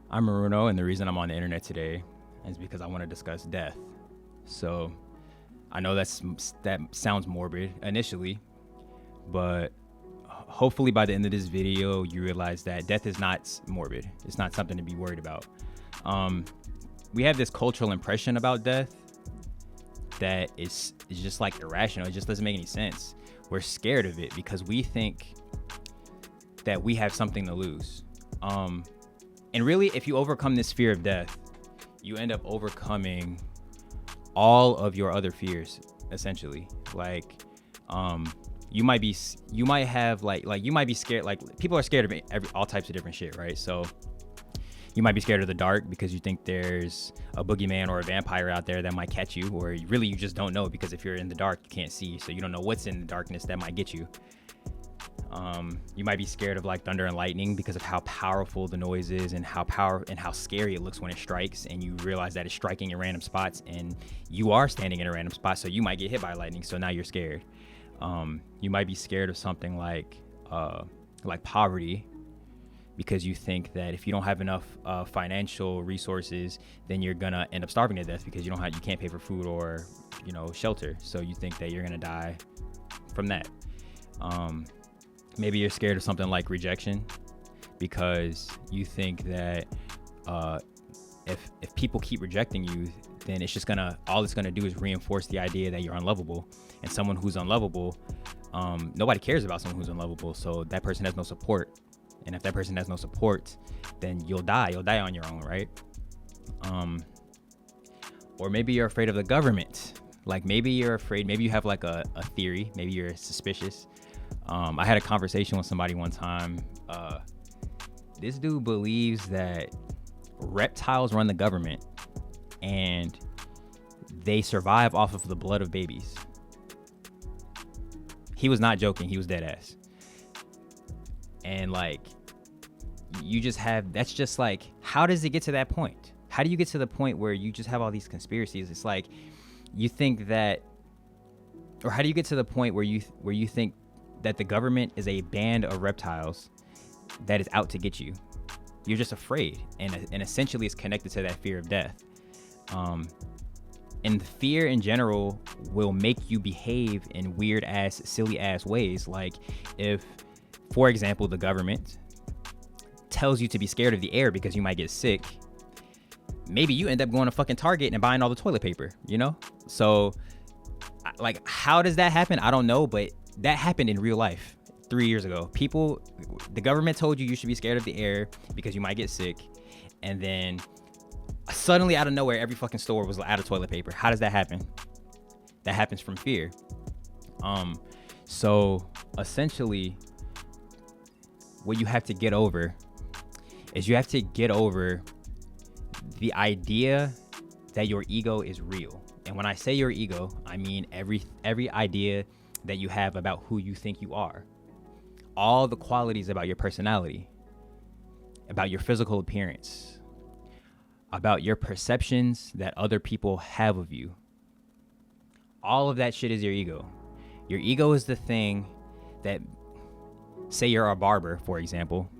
I'm Maruno, and the reason I'm on the internet today is because I want to discuss death. So I know that sounds morbid initially, but hopefully by the end of this video, you realize that death is not morbid. It's not something to be worried about. Um, we have this cultural impression about death that is just like irrational. It just doesn't make any sense. We're scared of it because we think that we have something to lose. And really, if you overcome this fear of death, you end up overcoming all of your other fears, essentially. Like, you might be scared. Like, people are scared of all types of different shit, right? So you might be scared of the dark because you think there's a boogeyman or a vampire out there that might catch you, or really you just don't know, because if you're in the dark, you can't see, so you don't know what's in the darkness that might get you. You might be scared of like thunder and lightning because of how powerful the noise is and how scary it looks when it strikes, and you realize that it's striking in random spots and you are standing in a random spot, so you might get hit by lightning, so now you're scared. You might be scared of something like poverty, because you think that if you don't have enough financial resources, then you're gonna end up starving to death because you can't pay for food or shelter, so you think that you're gonna die from that. Maybe you're scared of something like rejection because you think that if people keep rejecting you, then all it's gonna do is reinforce the idea that you're unlovable. And someone who's unlovable, nobody cares about someone who's unlovable, so that person has no support. And if that person has no support, then you'll die on your own, right? Or maybe you're afraid of the government. Like, maybe you're afraid, maybe you have like a theory, maybe you're suspicious. I had a conversation with somebody one time. This dude believes that reptiles run the government and they survive off of the blood of babies. He was not joking, he was dead ass. And like, that's just like, how does it get to that point? How do you get to the point where you just have all these conspiracies? It's like, you think that, or how do you get to the point where you think that the government is a band of reptiles that is out to get you? You're just afraid, and essentially it's connected to that fear of death. And fear in general will make you behave in weird ass, silly ass ways. Like, if, for example, the government tells you to be scared of the air because you might get sick, maybe you end up going to fucking Target and buying all the toilet paper, So, like, how does that happen? I don't know, but that happened in real life 3 years ago. The government told you should be scared of the air because you might get sick, and then suddenly out of nowhere, every fucking store was out of toilet paper. How does that happen? That happens from fear. So essentially, what you have to get over is the idea that your ego is real. And when I say your ego, I mean every idea that you have about who you think you are. All the qualities about your personality, about your physical appearance, about your perceptions that other people have of you. All of that shit is your ego. Your ego is the thing that, say you're a barber, for example.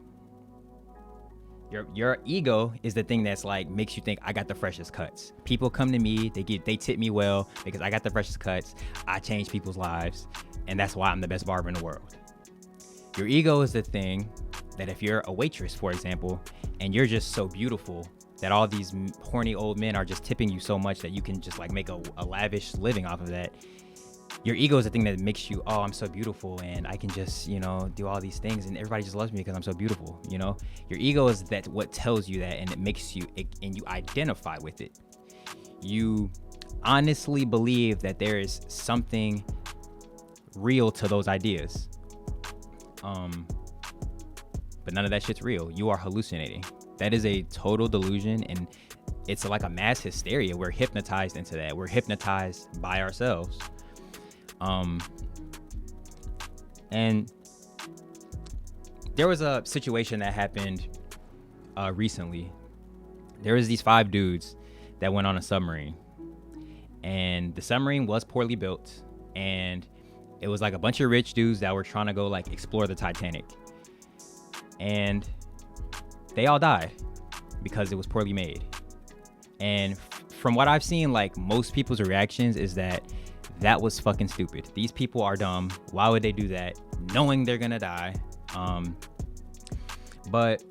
Your ego is the thing that's like, makes you think, I got the freshest cuts. People come to me, they tip me well because I got the freshest cuts. I change people's lives, and that's why I'm the best barber in the world. Your ego is the thing that if you're a waitress, for example, and you're just so beautiful that all these horny old men are just tipping you so much that you can just like make a lavish living off of that. Your ego is the thing that makes you, oh, I'm so beautiful and I can just, do all these things and everybody just loves me because I'm so beautiful, Your ego is what tells you that, and it makes you, and you identify with it. You honestly believe that there is something real to those ideas. But none of that shit's real. You are hallucinating. That is a total delusion, and it's like a mass hysteria. We're hypnotized into that. We're hypnotized by ourselves. And there was a situation that happened recently. There was these 5 dudes that went on a submarine, and the submarine was poorly built, and it was like a bunch of rich dudes that were trying to go like explore the Titanic, and they all died because it was poorly made. And from what I've seen, like, most people's reactions is that was fucking stupid. These people are dumb. Why would they do that knowing they're gonna die? But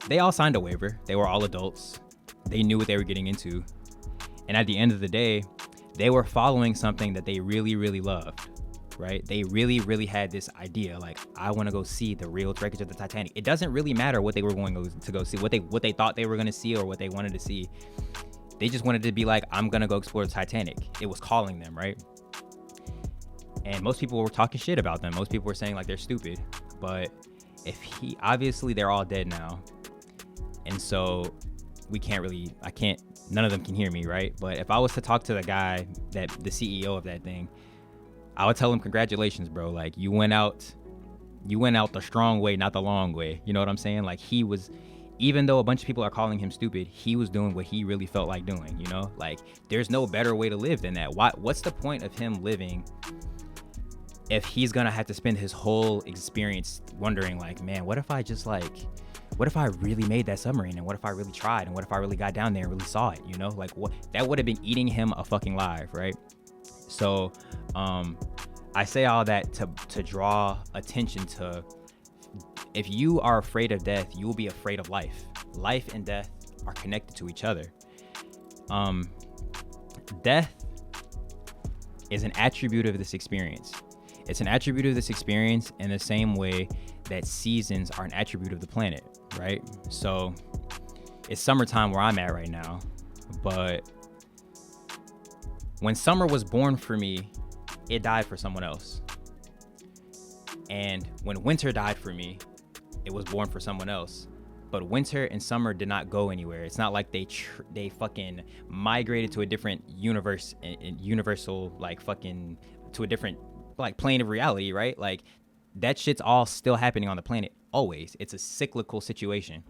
they all signed a waiver. They were all adults. They knew what they were getting into. And at the end of the day, they were following something that they really, really loved, right? They really, really had this idea, like, I want to go see the real wreckage of the Titanic. It doesn't really matter what they were going to go see, what they thought they were going to see or what they wanted to see. They just wanted to be like, I'm going to go explore the Titanic. It was calling them, right? And most people were talking shit about them. Most people were saying like they're stupid. But obviously they're all dead now. And so none of them can hear me, right? But if I was to talk to the guy, the CEO of that thing, I would tell him, congratulations, bro. Like, you went out the strong way, not the long way. You know what I'm saying? Like, even though a bunch of people are calling him stupid, he was doing what he really felt like doing, you know? Like, there's no better way to live than that. What's the point of him living if he's gonna have to spend his whole experience wondering, like, man, what if I really made that submarine, and what if I really tried, and what if I really got down there and really saw it, you know? Like, what, that would have been eating him a fucking life, right? So I say all that to draw attention to, if you are afraid of death, you will be afraid of life. Life and death are connected to each other. Death is an attribute of this experience. It's an attribute of this experience in the same way that seasons are an attribute of the planet, right? So it's summertime where I'm at right now, but when summer was born for me, it died for someone else. And when winter died for me, it was born for someone else. But winter and summer did not go anywhere. It's not like they fucking migrated to a different universe, universal, like, fucking to a different, like, plane of reality, right? Like, that shit's all still happening on the planet always. It's a cyclical situation.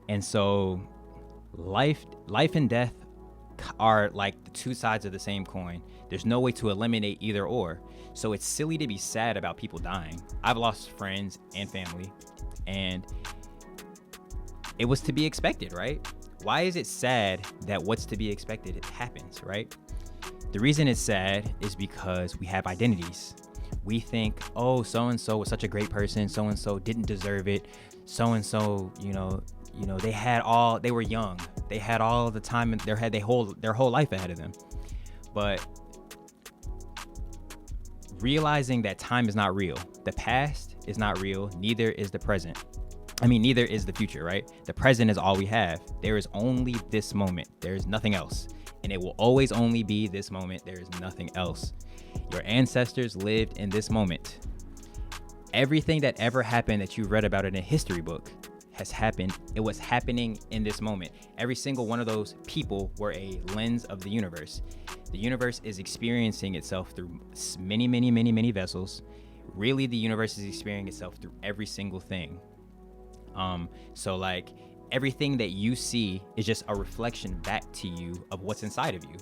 And so life and death are like the two sides of the same coin. There's no way to eliminate either or. So it's silly to be sad about people dying. I've lost friends and family, and it was to be expected, right? Why is it sad that what's to be expected, it happens, right? The reason it's sad is because we have identities. We think, oh, so-and-so was such a great person. So-and-so didn't deserve it. So-and-so, you know, they were young. They had all the time in their whole life ahead of them. But realizing that time is not real. The past is not real. Neither is the present. Neither is the future, right? The present is all we have. There is only this moment. There is nothing else. And it will always only be this moment. There is nothing else. Your ancestors lived in this moment. Everything that ever happened that you read about in a history book has happened. It was happening in this moment. Every single one of those people were a lens of the universe. The universe is experiencing itself through many, many, many, many vessels. Really, the universe is experiencing itself through every single thing. So like, everything that you see is just a reflection back to you of what's inside of you.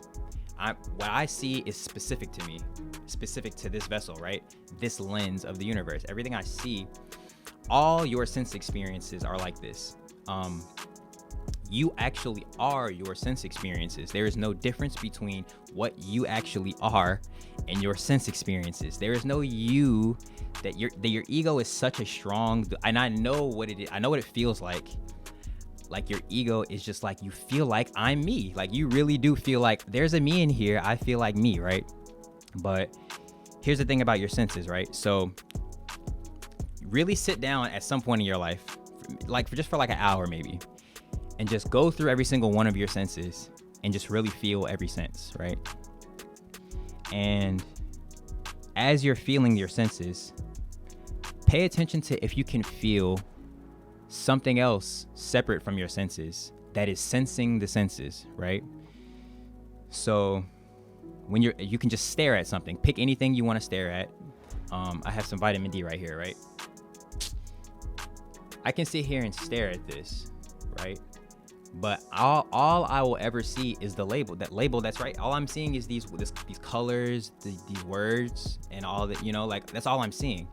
What I see is specific to me, specific to this vessel, right? This lens of the universe. Everything I see, all your sense experiences are like this. You actually are your sense experiences. There is no difference between what you actually are and your sense experiences. There is no you. That your ego is such a strong, and I know what it is. I know what it feels like. Like, your ego is just like, you feel like I'm me. Like, you really do feel like there's a me in here. I feel like me, right? But here's the thing about your senses, right? So really sit down at some point in your life, like for like an hour maybe, and just go through every single one of your senses and just really feel every sense, right? And as you're feeling your senses, pay attention to if you can feel something else separate from your senses that is sensing the senses, right? So when you can just stare at something, pick anything you want to stare at. I have some vitamin D right here, right? I can sit here and stare at this, right? But all I will ever see is the label. That label, that's right. All I'm seeing is these colors, these words, and all that, you know, like, that's all I'm seeing.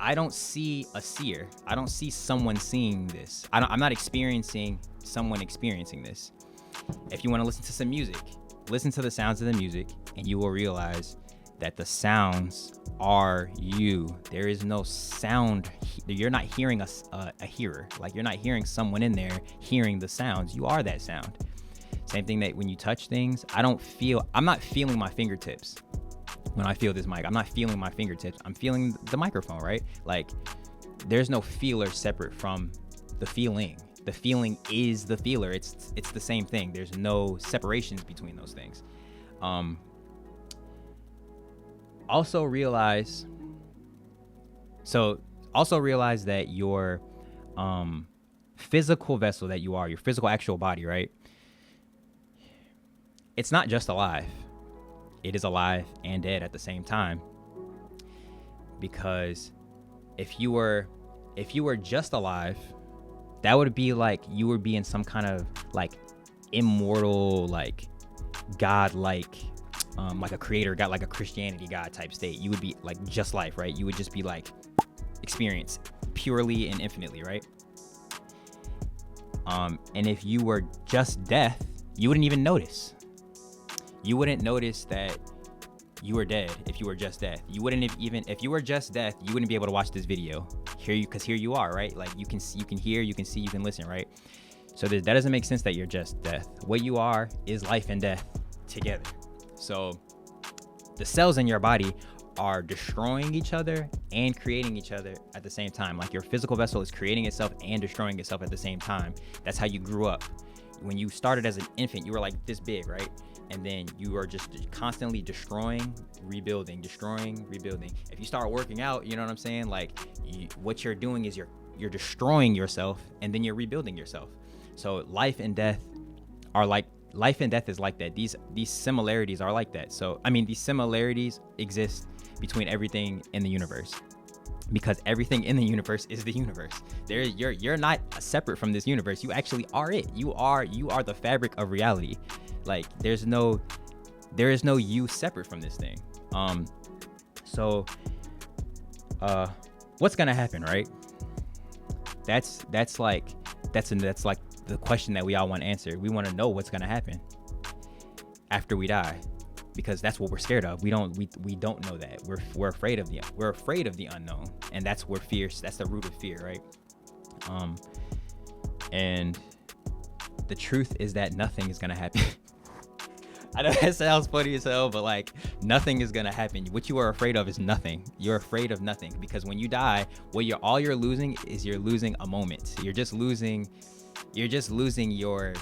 I don't see a seer. I don't see someone seeing this. I'm not experiencing someone experiencing this. If you want to listen to some music, listen to the sounds of the music, and you will realize that the sounds are you. There is no sound. You're not hearing a hearer. Like, you're not hearing someone in there hearing the sounds. You are that sound. Same thing that when you touch things, I'm not feeling my fingertips. When I feel this mic, I'm not feeling my fingertips. I'm feeling the microphone, right? Like, there's no feeler separate from the feeling. The feeling is the feeler. It's the same thing. There's no separations between those things. Also realize that your physical vessel that you are, your physical actual body, right? It's not just alive. It is alive and dead at the same time. Because if you were just alive, that would be like you would be in some kind of like immortal, like God-like, like a creator God, like a Christianity God type state. You would be like just life, right? You would just be like experience purely and infinitely, right? And if you were just death, you wouldn't even notice. You wouldn't notice that you were dead if you were just death. You wouldn't even, if you were just death, you wouldn't be able to watch this video. Because here you are, right? Like you can hear, you can see, you can listen, right? So that doesn't make sense that you're just death. What you are is life and death together. So the cells in your body are destroying each other and creating each other at the same time. Like your physical vessel is creating itself and destroying itself at the same time. That's how you grew up. When you started as an infant, you were like this big, right? And then you are just constantly destroying, rebuilding, destroying, rebuilding. If you start working out, you know what I'm saying? Like what you're doing is you're destroying yourself and then you're rebuilding yourself. So life and death is like that. These similarities are like that. So, I mean, these similarities exist between everything in the universe, because everything in the universe is the universe. You're not separate from this universe. You actually are it. You are the fabric of reality. Like there is no you separate from this thing. So what's gonna happen, right? That's like the question that we all want to answer. We want to know what's gonna happen after we die, because that's what we're scared of. We don't know that. We're afraid of the unknown, and that's where fear. That's the root of fear, right? And the truth is that nothing is gonna happen. I know that sounds funny as hell, but like nothing is gonna happen. What you are afraid of is nothing. You're afraid of nothing, because when you die, all you're losing is you're losing a moment. You're just losing your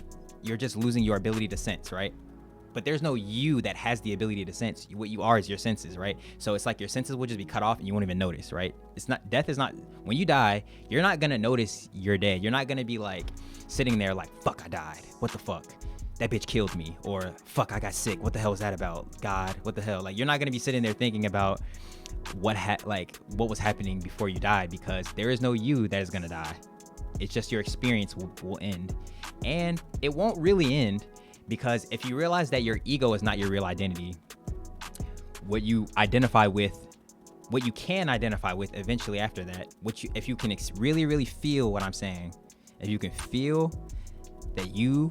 ability to sense, right? But there's no you that has the ability to sense. What you are is your senses, right? So it's like your senses will just be cut off and you won't even notice, right? Death is not, when you die, you're not gonna notice you're dead. You're not gonna be like sitting there like, fuck, I died. What the fuck? That bitch killed me. Or fuck, I got sick. What the hell is that about? God, what the hell? Like, you're not gonna be sitting there thinking about what was happening before you died, because there is no you that is gonna die. It's just your experience will end. And it won't really end, because if you realize that your ego is not your real identity, what you can identify with eventually after that, if you can really, really feel what I'm saying, if you can feel that you,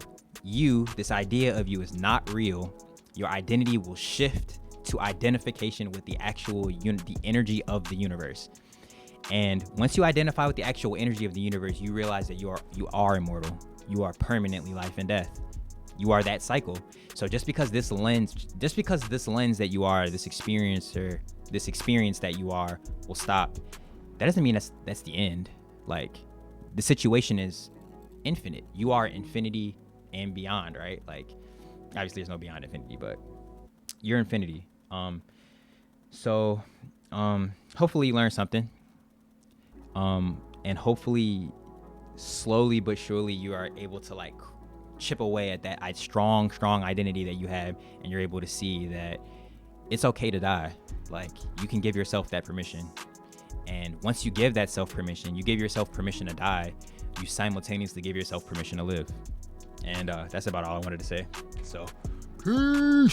this idea of you is not real, your identity will shift to identification with the actual the energy of the universe. And once you identify with the actual energy of the universe, you realize that you are immortal. You are permanently life and death. You are that cycle. So just because this lens that you are, this experience that you are will stop, that doesn't mean that's the end. Like, the situation is infinite. You are infinity and beyond, right? Like, obviously there's no beyond infinity, but you're infinity. So hopefully you learned something. And hopefully slowly but surely you are able to like chip away at that strong identity that you have, and you're able to see that it's okay to die. Like, you can give yourself that permission. And once you give that self permission, you give yourself permission to die, you simultaneously give yourself permission to live. And that's about all I wanted to say. So peace.